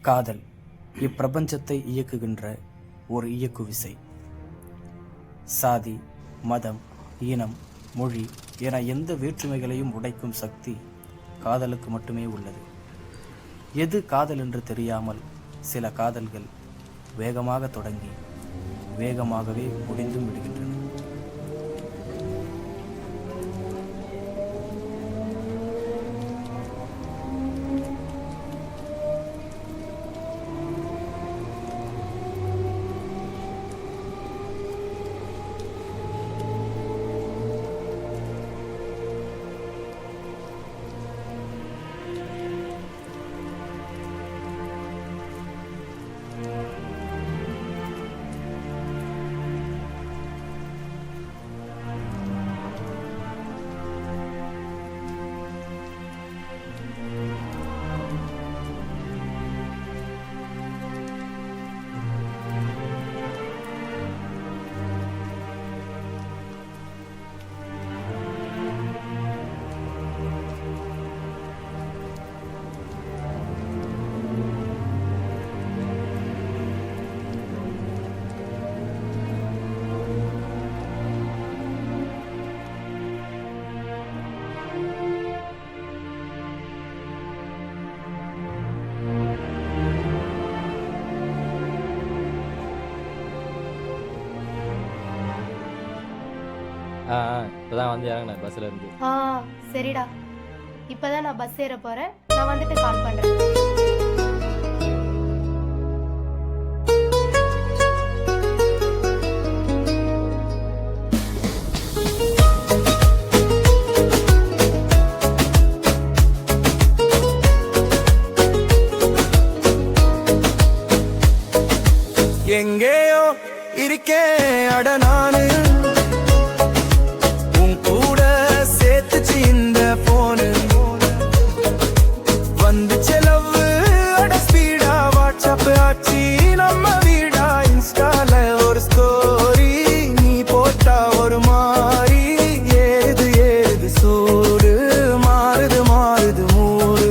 காதல் இப்பிரபஞ்சத்தை இயக்குகின்ற ஒரு இயக்கு விசை. சாதி, மதம், இனம், மொழி என எந்த வேற்றுமைகளையும் உடைக்கும் சக்தி காதலுக்கு மட்டுமே உள்ளது. எது காதல் என்று தெரியாமல் சில காதல்கள் வேகமாக தொடங்கி வேகமாகவே முடிந்தும் விடுகின்றன. இப்பதான் வந்து இறங்கினேன் பஸ்ல இருந்து. சரிடா, இப்பதான் நான் பஸ் ஏற போறேன். நான் வந்துட்டு கால் பண்றேன். எங்கேயோ இருக்கேன் அட நானு, உன் கூட சேர்த்துச்சு இந்த போனு. வந்து செலவு அட ஸ்பீடா வாட்ஸ்அப் ஆச்சு நம்ம வீடா. இன்ஸ்டால ஒரு ஸ்டோரி நீ போட்டா ஒரு மாறி ஏது ஏது சூடு மாறுது மாறுது மூடு.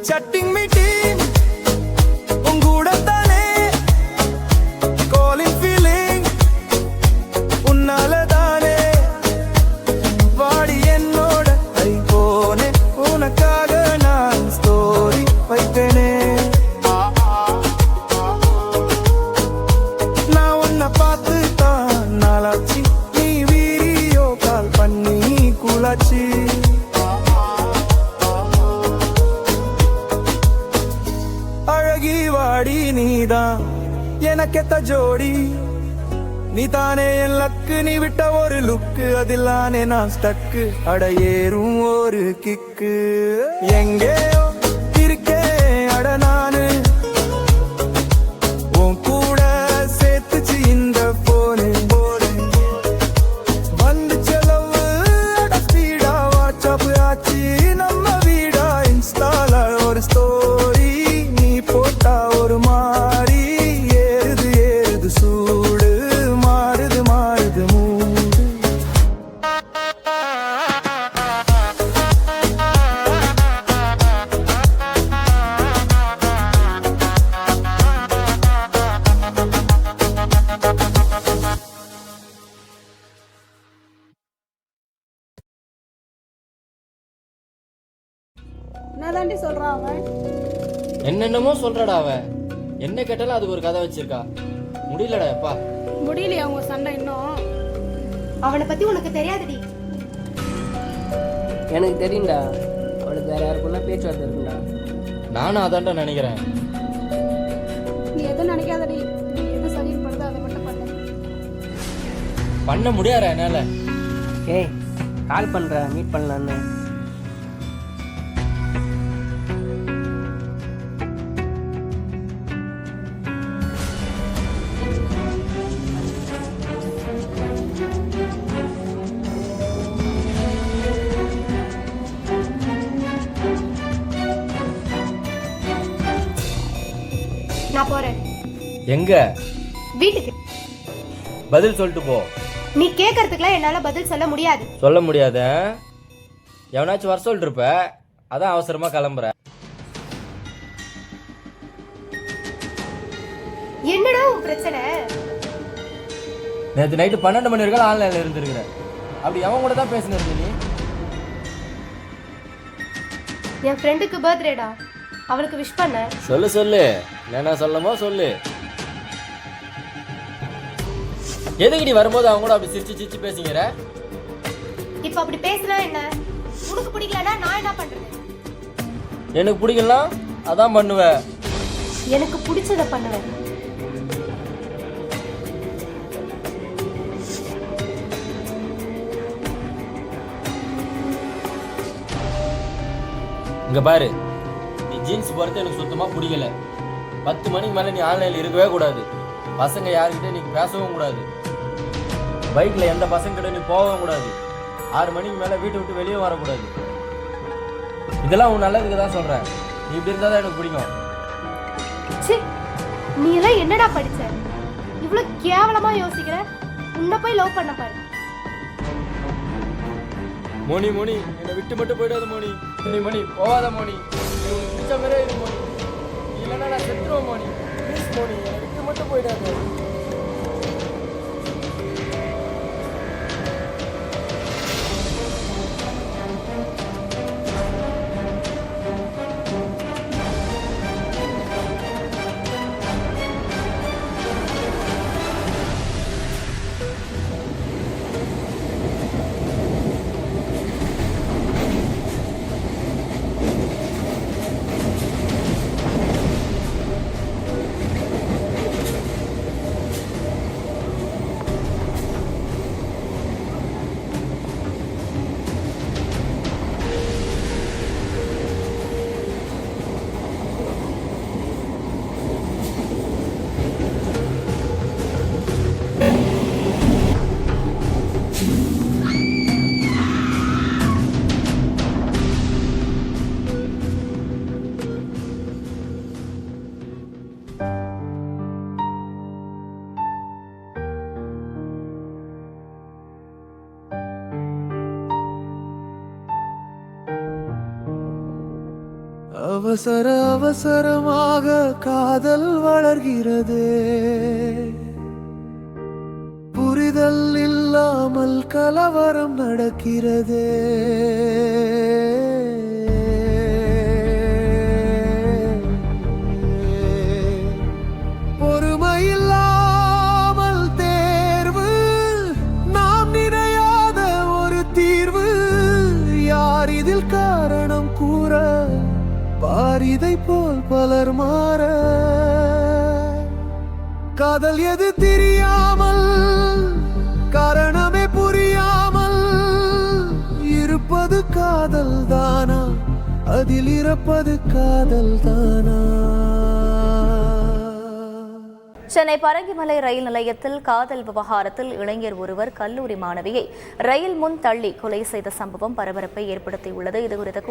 Chatting meeting ungooda thane calling feeling unnala thane vaadi ennoda iphone unakaga naan story vaikane na unna paathu thaan nalachi nee video call panni kulachi. வாடி நீதான் எனக்கெத்த ஜோடி, நீ தானே என் லக்கு. நீ விட்ட ஒரு லுக்கு அதில்லானே நான் ஸ்டக்கு. அட ஏறும் ஒரு கிக்கு எங்கேயோ இருக்கேன் அட நானு, உன் கூட சேர்த்துச்சு இந்த போனு. வந்து செலவு அட ஸ்பீடா வாட்ஸ்அப் ஆச்சு நம்ம வீடா. இன்ஸ்டால ஒரு ஸ்டோரி போட்டா ஒரு மாறி ஏறுது ஏறுது சூடு மாறுது மாறுது மூடு. என்னதாண்டி சொல்றான் அவன்? என்னென்னமோ சொல்றடா அவன். என்ன கேட்டாலும் அதுக்கு ஒரு கதை வச்சிருக்கா. முடியலடா எப்பா. முடியலையா உங்க சண்டை இன்னும்? அவனை பத்தி உனக்கு தெரியாதுடி. எனக்கு தெரியும்டா, அவளுக்கு வேற யாருக்குன்னா பேச்சுவார்த்தை இருக்குண்டா. நானும் அதான்டா நினைக்கிறேன். நீ எதுவும் நினைக்காதடி, நீ எது சரின்னு படுதோ அதை மட்டும் பண்ண முடியாதா என்னால. ஏய் கால் பண்ற, மீட் பண்ணலான்னு. போறேன். எங்க? வீட்டுக்கு. பதில் சொல்லிட்டு போ. நீ கேட்கறதுக்குலாம் என்னால பதில் சொல்ல முடியாது. சொல்ல முடியாத? எவனாச்சும் வர சொல்லிட்டு இருப்ப, அதான் அவசரமா கிளம்புற. என்னடா உன் பிரச்சனை? நேற்று நைட்டு 12 மணி வரைக்கும் ஆன்லைன்ல இருந்திருக்கிற. அப்படி அவன் கூட தான் பேசினு இருந்த நீ. என் ஃப்ரெண்டுக்கு பர்த்டேடா, அவளுக்கு விஷ் பண்ண. சொல்லு என்ன சொல்லமோ சொல்லு. எதுக்கு நீ வரும்போது அவங்க கூட அப்படி சிரிச்சு பேசிக்கிற? இப்ப அப்படி பேசினா என்ன? உனக்கு பிடிக்கலனா நான் என்ன பண்றது? எனக்கு பிடிக்கலாம், அதான் பண்ணுவேன். எனக்கு பிடிச்சத பண்ணுவேன். இங்க பாரு, நீ ஜீன்ஸ் போறது எனக்கு சுத்தமா பிடிக்கல. 10 மணிக்கு மேல நீ ஆன்லைன்ல இருக்கவே கூடாது. பசங்க யாருக்கிட்ட நீ பேசவும் கூடாது. பைக்ல எந்த பசங்க கிட்ட நீ போகவும் கூடாது. 6 மணிக்கு மேல வீட்டை விட்டு வெளியே வரக்கூடாது. இதெல்லாம் உன் நல்லதுக்கு தான் சொல்றேன். நீ இப்படி இருந்தா தான் எனக்கு பிடிக்கும். ச்சே, நீ எல்லாம் என்னடா படிச்ச? இவ்வளவு கேவலமா யோசிக்கிற? உன்னை போய் லவ் பண்ண பாரு. மோனி என்னை விட்டு மட்டும் போயிடாத மோனி. மோனி போவாத மோனி. நீ உனக்கு பிடிச்ச மாதிரியே இரு மோனி. இல்லைன்னா நான் செத்துருவேன் மோனி. ப்ளீஸ் மோனி, என்னை விட்டு மட்டும் போயிடாத. அவசரமாக காதல் வளர்கிறது, புரிதல் இல்லாமல் கலவரம் நடக்கிறது. பொறுமையில்லாமல் தேர்வு, நாம் நினையாத ஒரு தீர்வு. யார் இதில் காரணம் கூற? பாரிதை போல் பலர் மாற. காதல் எது தெரியாமல், காரணமே புரியாமல் இருப்பது காதல் தானா? அதில் இறப்பது காதல் தானா? சென்னை பரங்கிமலை ரயில் நிலையத்தில் காதல் விவகாரத்தில் இளைஞர் ஒருவர் கல்லூரி மாணவியை ரயில் முன் தள்ளி கொலை செய்த சம்பவம் பரபரப்பை ஏற்படுத்தியுள்ளது. இதுகுறித்த